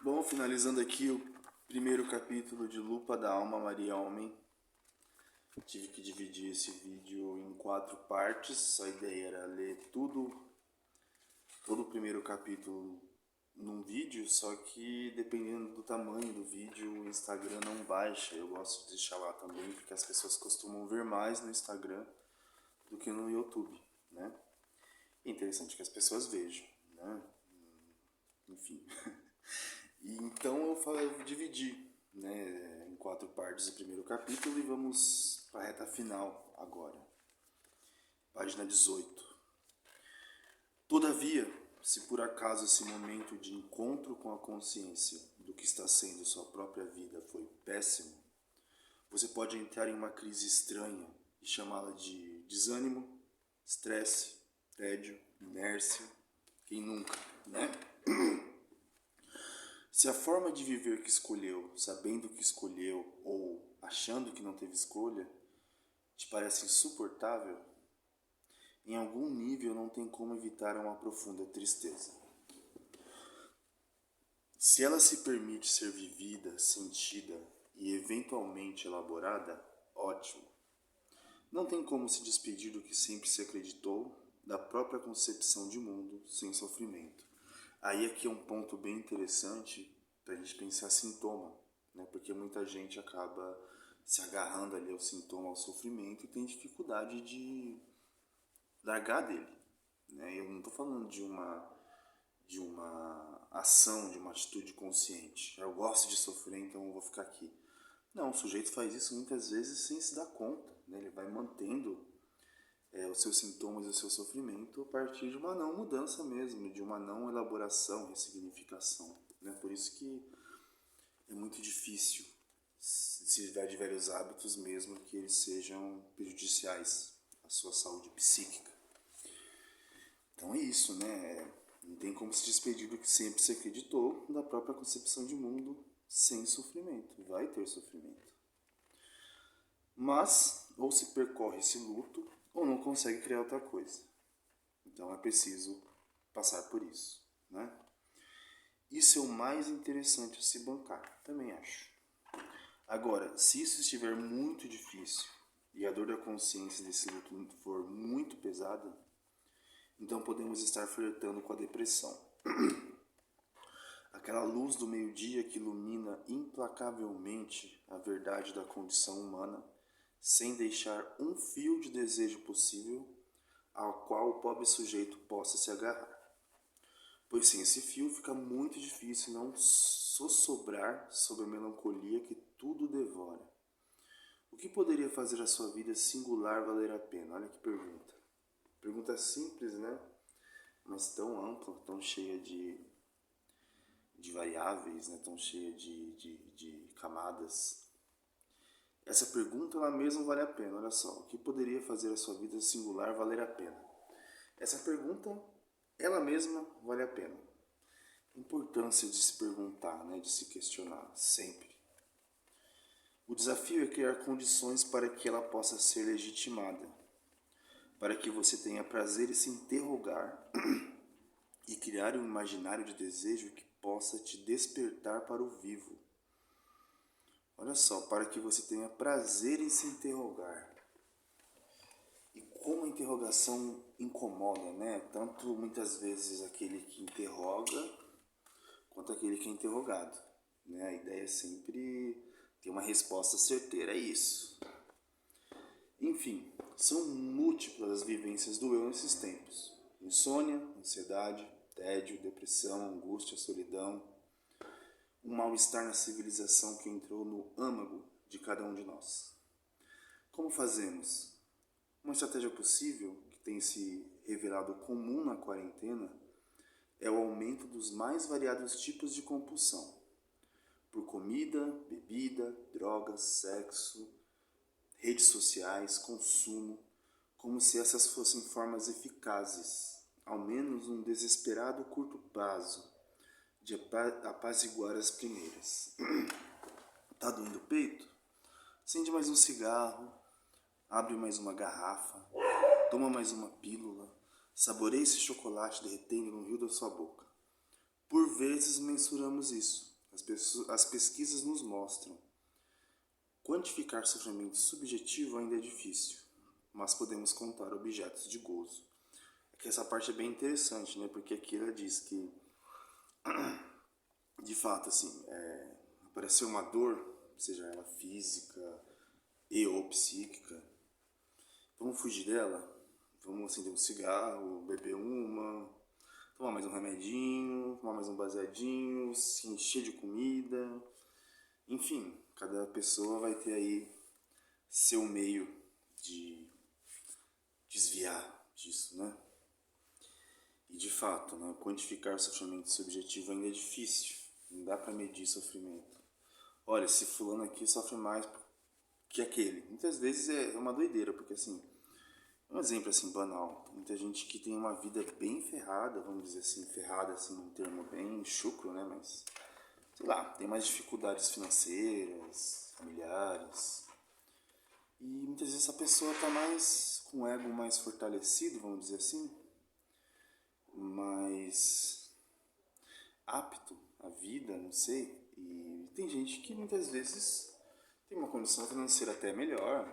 Bom, finalizando aqui o primeiro capítulo de Lupa da Alma Maria Homem. Tive que dividir esse vídeo em 4 partes. A ideia era ler todo o primeiro capítulo num vídeo, só que dependendo do tamanho do vídeo, o Instagram não baixa. Eu gosto de deixar lá também, porque as pessoas costumam ver mais no Instagram do que no YouTube, né? É interessante que as pessoas vejam, né? Enfim. E então eu dividi, né, em 4 partes o primeiro capítulo e vamos para a reta final agora. Página 18. Todavia, se por acaso esse momento de encontro com a consciência do que está sendo sua própria vida foi péssimo, você pode entrar em uma crise estranha e chamá-la de desânimo, estresse, tédio, inércia, quem nunca, né? Se a forma de viver que escolheu, sabendo que escolheu ou achando que não teve escolha, te parece insuportável, em algum nível não tem como evitar uma profunda tristeza. Se ela se permite ser vivida, sentida e eventualmente elaborada, ótimo. Não tem como se despedir do que sempre se acreditou, da própria concepção de mundo sem sofrimento. Aí aqui é um ponto bem interessante para a gente pensar sintoma, né? Porque muita gente acaba se agarrando ali ao sintoma, ao sofrimento e tem dificuldade de largar dele, né? Eu não estou falando de uma ação, de uma atitude consciente. Eu gosto de sofrer, então eu vou ficar aqui. Não, o sujeito faz isso muitas vezes sem se dar conta, né? Ele vai mantendo os seus sintomas e o seu sofrimento a partir de uma não mudança mesmo, de uma não elaboração, ressignificação, né? Por isso que é muito difícil se tiver de velhos hábitos mesmo que eles sejam prejudiciais à sua saúde psíquica. Então é isso, né? Não tem como se despedir do que sempre se acreditou, da própria concepção de mundo sem sofrimento. Vai ter sofrimento. Mas, ou se percorre esse luto, ou não consegue criar outra coisa. Então é preciso passar por isso, né? Isso é o mais interessante a se bancar, também acho. Agora, se isso estiver muito difícil e a dor da consciência desse luto for muito pesada, então podemos estar flertando com a depressão. Aquela luz do meio-dia que ilumina implacavelmente a verdade da condição humana, sem deixar um fio de desejo possível ao qual o pobre sujeito possa se agarrar. Pois sem esse fio fica muito difícil não sossobrar sobre a melancolia que tudo devora. O que poderia fazer a sua vida singular valer a pena? Olha que pergunta. Pergunta simples, né? Mas tão ampla, tão cheia de variáveis, né? Tão cheia de camadas. Essa pergunta ela mesma vale a pena, olha só. O que poderia fazer a sua vida singular valer a pena? Essa pergunta, ela mesma vale a pena. A importância de se perguntar, né? De se questionar, sempre. O desafio é criar condições para que ela possa ser legitimada, para que você tenha prazer em se interrogar e criar um imaginário de desejo que possa te despertar para o vivo. Olha só, para que você tenha prazer em se interrogar. E como a interrogação incomoda, né? Tanto muitas vezes aquele que interroga, quanto aquele que é interrogado, né? A ideia é sempre ter uma resposta certeira, é isso. Enfim, são múltiplas as vivências do eu nesses tempos. Insônia, ansiedade, tédio, depressão, angústia, solidão. Um mal-estar na civilização que entrou no âmago de cada um de nós. Como fazemos? Uma estratégia possível, que tem se revelado comum na quarentena, é o aumento dos mais variados tipos de compulsão. Por comida, bebida, drogas, sexo, redes sociais, consumo, como se essas fossem formas eficazes, ao menos num desesperado curto prazo, de apaziguar as primeiras. Tá doendo o peito? Acende mais um cigarro, abre mais uma garrafa, toma mais uma pílula, saboreia esse chocolate derretendo no rio da sua boca. Por vezes mensuramos isso, As pesquisas nos mostram. Quantificar sofrimento subjetivo ainda é difícil, mas podemos contar objetos de gozo. Aqui essa parte é bem interessante, né? Porque aqui ela diz que, de fato, assim, apareceu uma dor, seja ela física e ou psíquica, vamos fugir dela, vamos acender um cigarro, beber uma, tomar mais um remedinho, tomar mais um baseadinho, se encher de comida, enfim, cada pessoa vai ter aí seu meio de desviar disso, né? E de fato, né, quantificar o sofrimento subjetivo ainda é difícil, não dá para medir sofrimento. Olha, esse fulano aqui sofre mais que aquele. Muitas vezes é uma doideira, porque assim, um exemplo assim banal, muita gente que tem uma vida bem ferrada, vamos dizer assim, ferrada assim, um termo bem chucro, né, mas sei lá, tem mais dificuldades financeiras, familiares. E muitas vezes essa pessoa está mais com o ego mais fortalecido, vamos dizer assim, mais apto à vida, não sei. E tem gente que muitas vezes tem uma condição financeira até melhor,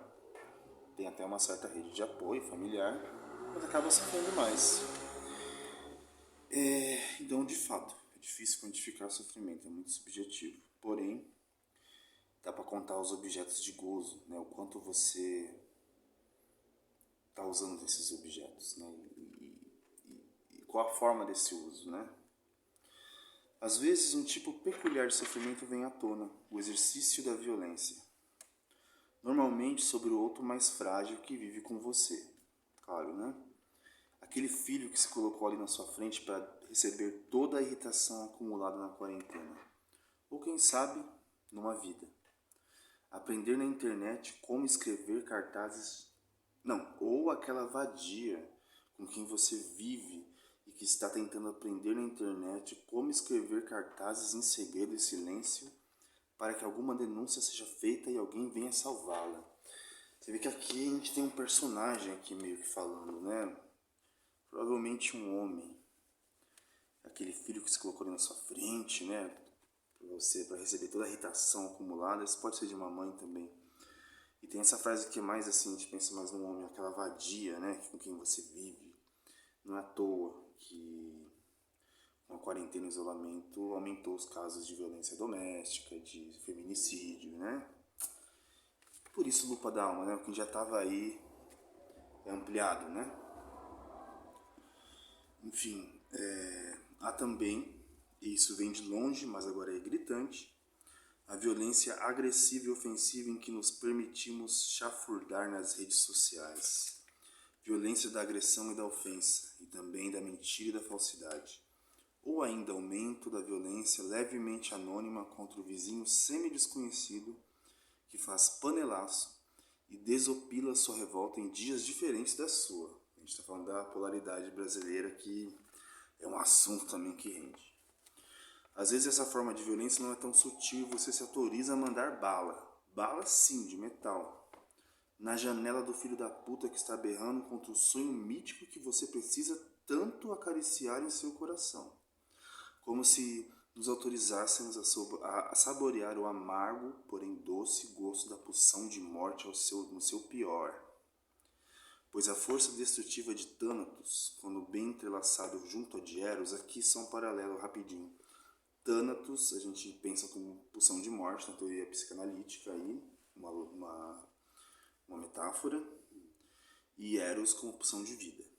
tem até uma certa rede de apoio familiar, mas acaba sofrendo mais. Então, de fato, é difícil quantificar o sofrimento, é muito subjetivo. Porém, dá para contar os objetos de gozo, né? O quanto você está usando desses objetos, né? E qual a forma desse uso, né? Às vezes, um tipo peculiar de sofrimento vem à tona, o exercício da violência. Normalmente sobre o outro mais frágil que vive com você. Claro, né? Aquele filho que se colocou ali na sua frente para receber toda a irritação acumulada na quarentena. Ou quem sabe, numa vida. Aprender na internet como escrever cartazes. Não, ou aquela vadia com quem você vive e que está tentando aprender na internet como escrever cartazes em segredo e silêncio para que alguma denúncia seja feita e alguém venha salvá-la. Você vê que aqui a gente tem um personagem aqui meio que falando, né? Provavelmente um homem. Aquele filho que se colocou ali na sua frente, né? Para receber toda a irritação acumulada. Isso pode ser de uma mãe também. E tem essa frase que é mais assim, a gente pensa mais no homem, aquela vadia, né? Com quem você vive. Não é à toa que com a quarentena e o isolamento aumentou os casos de violência doméstica, de feminicídio, né? Por isso lupa da alma, né? O que já estava aí é ampliado, né? Enfim, há também, e isso vem de longe, mas agora é gritante, a violência agressiva e ofensiva em que nos permitimos chafurdar nas redes sociais. Violência da agressão e da ofensa, e também da mentira e da falsidade. Ou ainda aumento da violência levemente anônima contra o vizinho semi-desconhecido que faz panelaço e desopila sua revolta em dias diferentes da sua. A gente está falando da polaridade brasileira, que é um assunto também que rende. Às vezes essa forma de violência não é tão sutil, você se autoriza a mandar bala. Bala sim, de metal. Na janela do filho da puta que está berrando contra o sonho mítico que você precisa tanto acariciar em seu coração. Como se nos autorizássemos a saborear o amargo, porém doce gosto da poção de morte no seu pior. Pois a força destrutiva de Thanatos, quando bem entrelaçado junto a de Eros, aqui são paralelos rapidinho. Thanatos a gente pensa como pulsão de morte na teoria psicanalítica aí, uma metáfora, e Eros como pulsão de vida.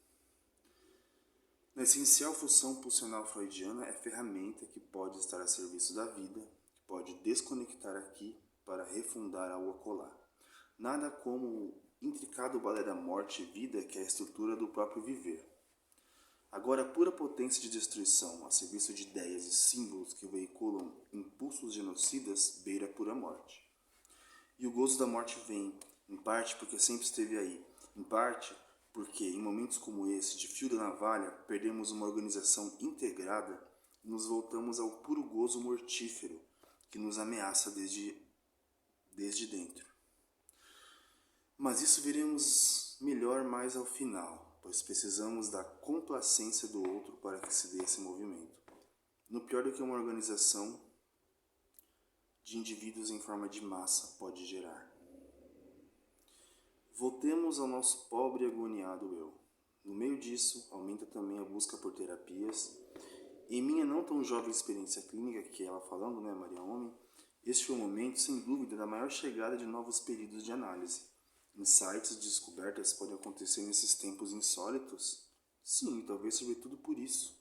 Na essencial função pulsional freudiana é ferramenta que pode estar a serviço da vida, que pode desconectar aqui para refundar ao acolá. Nada como o intricado balé da morte e vida que é a estrutura do próprio viver. Agora, a pura potência de destruição, a serviço de ideias e símbolos que veiculam impulsos genocidas, beira a pura morte. E o gozo da morte vem, em parte porque sempre esteve aí, em parte porque, em momentos como esse, de fio da navalha, perdemos uma organização integrada e nos voltamos ao puro gozo mortífero que nos ameaça desde dentro. Mas isso veremos melhor mais ao final, pois precisamos da complacência do outro para que se dê esse movimento. No pior do que uma organização, de indivíduos em forma de massa pode gerar. Voltemos ao nosso pobre e agoniado eu. No meio disso, aumenta também a busca por terapias. Em minha não tão jovem experiência clínica, que ela falando, né, Maria Homem, este foi o momento, sem dúvida, da maior chegada de novos períodos de análise. Insights e descobertas podem acontecer nesses tempos insólitos? Sim, talvez sobretudo por isso.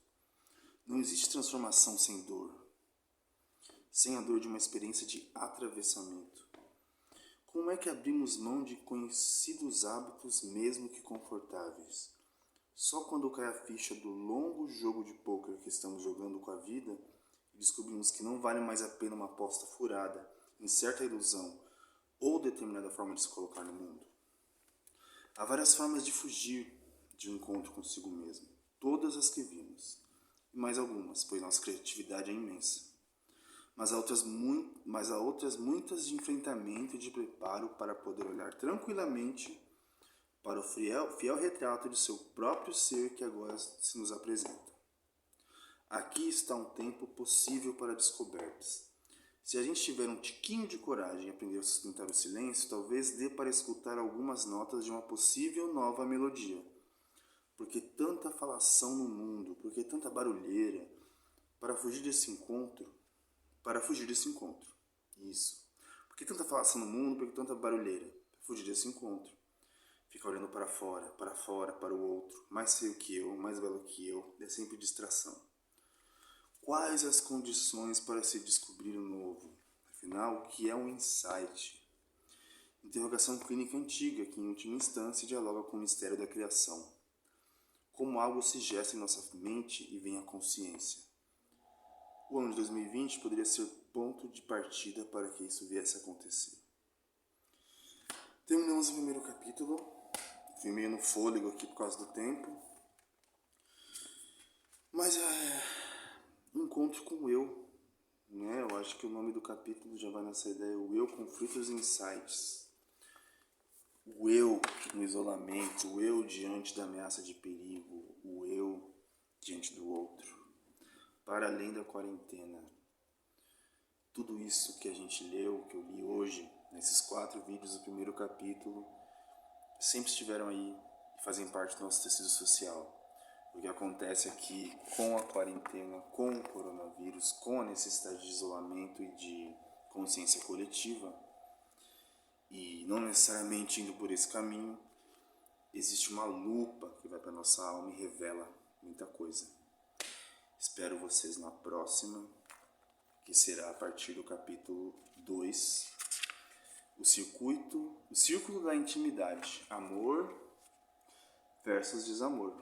Não existe transformação sem dor. Sem a dor de uma experiência de atravessamento. Como é que abrimos mão de conhecidos hábitos, mesmo que confortáveis? Só quando cai a ficha do longo jogo de pôquer que estamos jogando com a vida e descobrimos que não vale mais a pena uma aposta furada em certa ilusão ou determinada forma de se colocar no mundo. Há várias formas de fugir de um encontro consigo mesmo, todas as que vimos, e mais algumas, pois nossa criatividade é imensa. Mas há outras muitas de enfrentamento e de preparo para poder olhar tranquilamente para o fiel retrato de seu próprio ser que agora se nos apresenta. Aqui está um tempo possível para descobertas. Se a gente tiver um tiquinho de coragem e aprender a sustentar o silêncio, talvez dê para escutar algumas notas de uma possível nova melodia. Porque tanta falação no mundo, porque tanta barulheira, para fugir desse encontro. Isso. Por que tanta falação no mundo, por que tanta barulheira? Para fugir desse encontro. Fica olhando para fora, para o outro, mais feio que eu, mais belo que eu, é sempre distração. Quais as condições para se descobrir o novo? Afinal, o que é um insight? Interrogação clínica antiga que, em última instância, dialoga com o mistério da criação. Como algo se gesta em nossa mente e vem à consciência. O ano de 2020 poderia ser ponto de partida para que isso viesse a acontecer. Terminamos o primeiro capítulo. Fui meio no fôlego aqui por causa do tempo. Mas encontro com o eu. Né? Eu acho que o nome do capítulo já vai nessa ideia. O eu, conflitos e insights. O eu no isolamento. O eu diante da ameaça de perigo. O eu diante do outro. Para além da quarentena. Tudo isso que a gente leu, que eu li hoje, nesses 4 vídeos do primeiro capítulo, sempre estiveram aí e fazem parte do nosso tecido social. O que acontece é que com a quarentena, com o coronavírus, com a necessidade de isolamento e de consciência coletiva, e não necessariamente indo por esse caminho, existe uma lupa que vai para a nossa alma e revela muita coisa. Espero vocês na próxima, que será a partir do capítulo 2, o círculo da intimidade, amor versus desamor.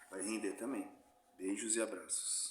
Vai render também. Beijos e abraços.